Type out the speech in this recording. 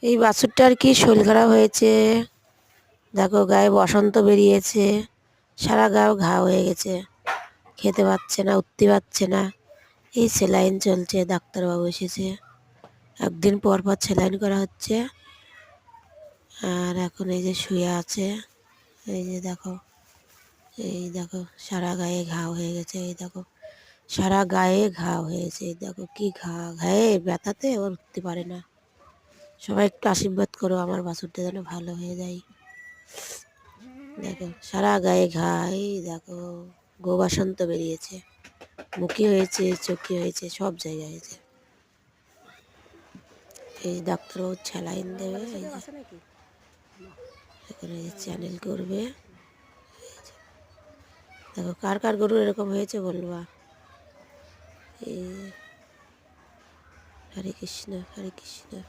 এই বাছুরটার কি শরীর খারাপ হয়েছে। দেখো গায়ে বসন্ত বেরিয়েছে, সারা গায়ে ঘা হয়ে গেছে, খেতে পাচ্ছে না, উঠতে পারছে না। এই সেলাইন চলছে, ডাক্তারবাবু এসেছে, একদিন পর পর সেলাইন করা হচ্ছে। আর এখন এই যে শুয়ে আছে, এই যে দেখো, এই দেখো সারা গায়ে ঘা হয়ে গেছে, এই দেখো সারা গায়ে ঘা হয়েছে, এই দেখো কি ঘা, গায়ে ব্যথাতে ওর উঠতে পারে না। সবাই একটু আশীর্বাদ করো আমার বাছুরটা যেন ভালো হয়ে যায়। দেখো সারা গায়ে ঘা, এই দেখো গো বাসন্ত বেরিয়েছে, মুখে হয়েছে, চোখে হয়েছে, সব জায়গায় হয়েছে। এই ডাক্তারবাবু স্যালাইন দেবে, এই যে এখানে চ্যানেল করবে। দেখো কার কার গরু এরকম হয়েছে বলবা। এই হরে কৃষ্ণ হরে কৃষ্ণ।